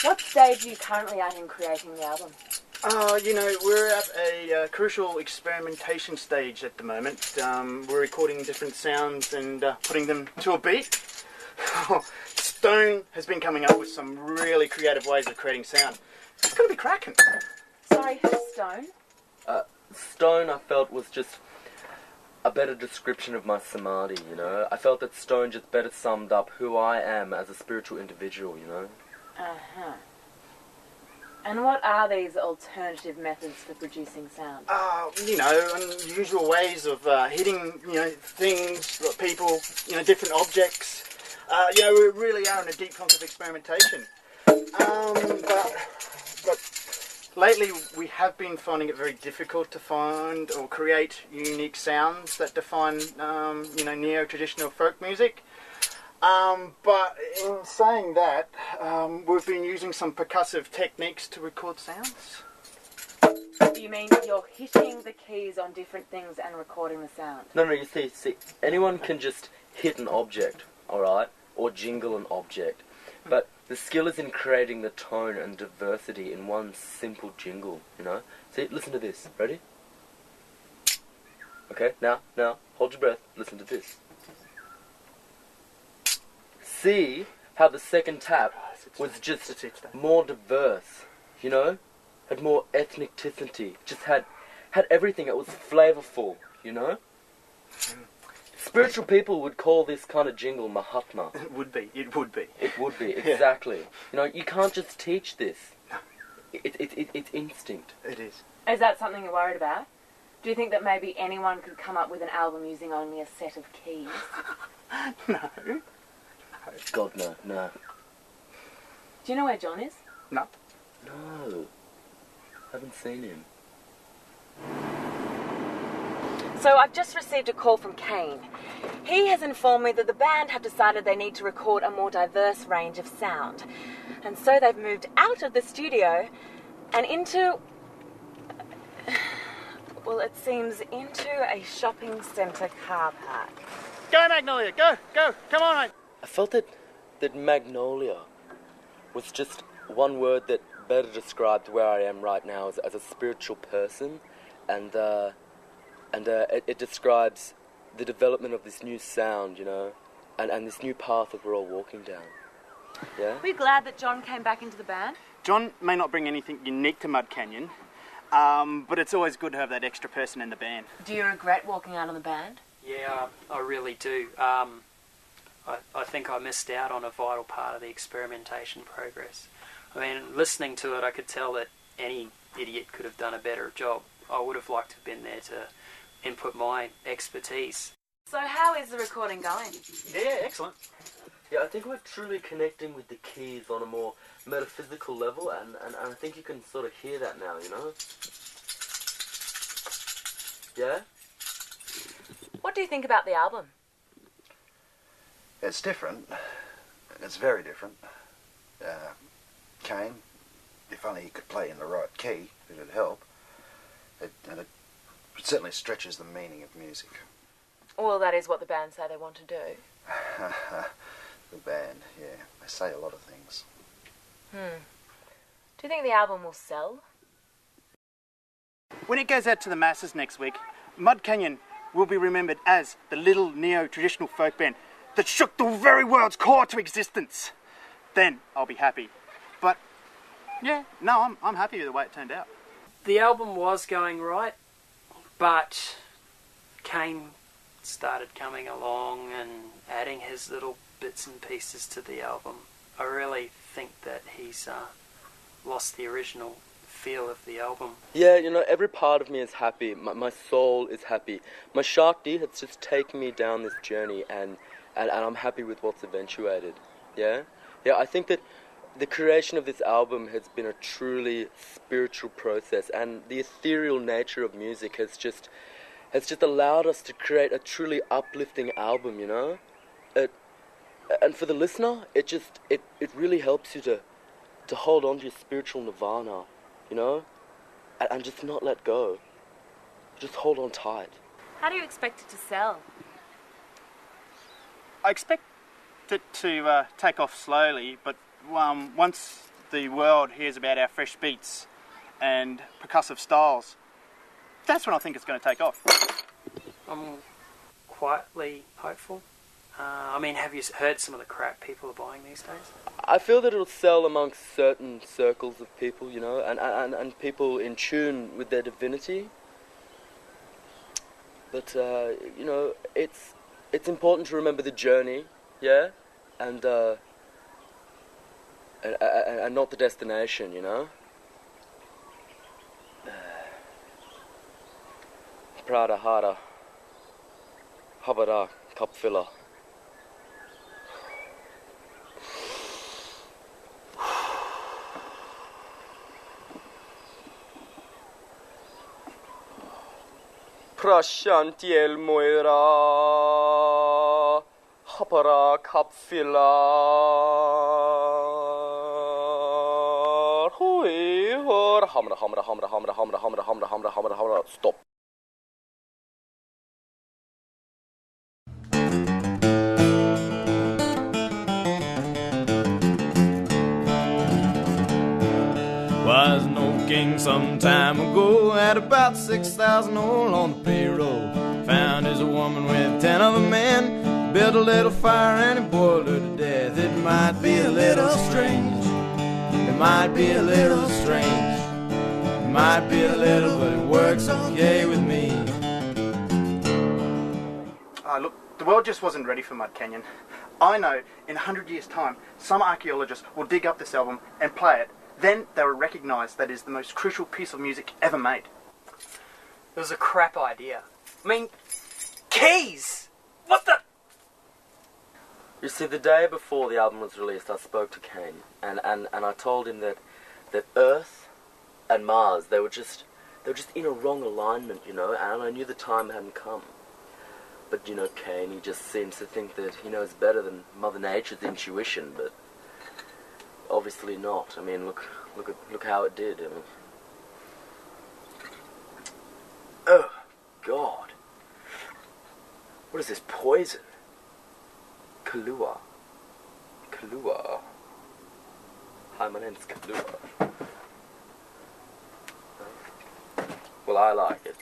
What stage are you currently at in creating the album? We're at a crucial experimentation stage at the moment. We're recording different sounds and putting them to a beat. Stone has been coming up with some really creative ways of creating sound. It's going to be cracking. Sorry, who's Stone? Stone, I felt, was just a better description of my samadhi, you know. I felt that Stone just better summed up who I am as a spiritual individual, you know. Uh-huh. And what are these alternative methods for producing sound? Unusual ways of hitting, things, people, different objects. We really are in a deep concept experimentation. But lately we have been finding it very difficult to find or create unique sounds that define, neo-traditional folk music. But in saying that, we've been using some percussive techniques to record sounds. You mean you're hitting the keys on different things and recording the sound? No, you see, anyone can just hit an object, alright? Or jingle an object. But the skill is in creating the tone and diversity in one simple jingle, you know? See, listen to this. Ready? Okay, now, hold your breath. Listen to this. See how the second tap was just more diverse, you know? Had more ethnicity, just had everything. It was flavorful, you know? Spiritual people would call this kind of jingle Mahatma. It would be, exactly. You know, you can't just teach this. No. It's instinct. It is. Is that something you're worried about? Do you think that maybe anyone could come up with an album using only a set of keys? No. God, no. Do you know where John is? No. No. Haven't seen him. So I've just received a call from Kane. He has informed me that the band have decided they need to record a more diverse range of sound. And so they've moved out of the studio and into... well, it seems into a shopping centre car park. Go, Magnolia, go, come on, mate. I felt that Magnolia was just one word that better described where I am right now as a spiritual person, and it describes the development of this new sound, you know, and this new path that we're all walking down. Yeah? Are we glad that John came back into the band? John may not bring anything unique to Mud Canyon, but it's always good to have that extra person in the band. Do you regret walking out on the band? Yeah, I really do. I think I missed out on a vital part of the experimentation progress. I mean, listening to it, I could tell that any idiot could have done a better job. I would have liked to have been there to input my expertise. So how is the recording going? Yeah, excellent. Yeah, I think we're truly connecting with the keys on a more metaphysical level, and I think you can sort of hear that now, you know? Yeah? What do you think about the album? It's different. It's very different. Kane, if only he could play in the right key, it'd help. It certainly stretches the meaning of music. Well, that is what the band say they want to do. The band, yeah. They say a lot of things. Do you think the album will sell? When it goes out to the masses next week, Mud Canyon will be remembered as the little neo-traditional folk band that shook the very world's core to existence. Then I'll be happy. But, yeah, no, I'm happy with the way it turned out. The album was going right, but Kane started coming along and adding his little bits and pieces to the album. I really think that he's lost the original feel of the album. Yeah, you know, every part of me is happy. My soul is happy. My Shakti has just taken me down this journey, and I'm happy with what's eventuated. Yeah? Yeah, I think that the creation of this album has been a truly spiritual process, and the ethereal nature of music has just allowed us to create a truly uplifting album, you know? And for the listener, it really helps you to hold on to your spiritual nirvana, you know? And just not let go. Just hold on tight. How do you expect it to sell? I expect it to take off slowly, but once the world hears about our fresh beats and percussive styles, that's when I think it's going to take off. I'm quietly hopeful. I mean, have you heard some of the crap people are buying these days? I feel that it'll sell amongst certain circles of people, you know, and people in tune with their divinity. But, you know, it's important to remember the journey, yeah? And not the destination, you know? Prada Hara Habara Kapfila. Prashantiel Moira Hapara Kapfila. Hamra. Stop. Was no king some time ago, had about 6,000 old on the payroll. Found his woman with 10 other men, built a little fire and he boiled her to death. It might be a little strange, it might be a little strange, it might be a little, but it works okay with me. Look, the world just wasn't ready for Mud Canyon. I know in 100 years' time, some archaeologist will dig up this album and play it. Then they will recognise that it is the most crucial piece of music ever made. It was a crap idea. I mean, keys! What the... You see, the day before the album was released, I spoke to Kane, and I told him that Earth and Mars, they were just in a wrong alignment, you know, and I knew the time hadn't come. But, you know, Kane, he just seems to think that he knows better than Mother Nature's intuition, but obviously not. I mean, look how it did. I mean, oh, God. What is this, poison? Kahlua. Hi, my name's Kahlua. Well, I like it.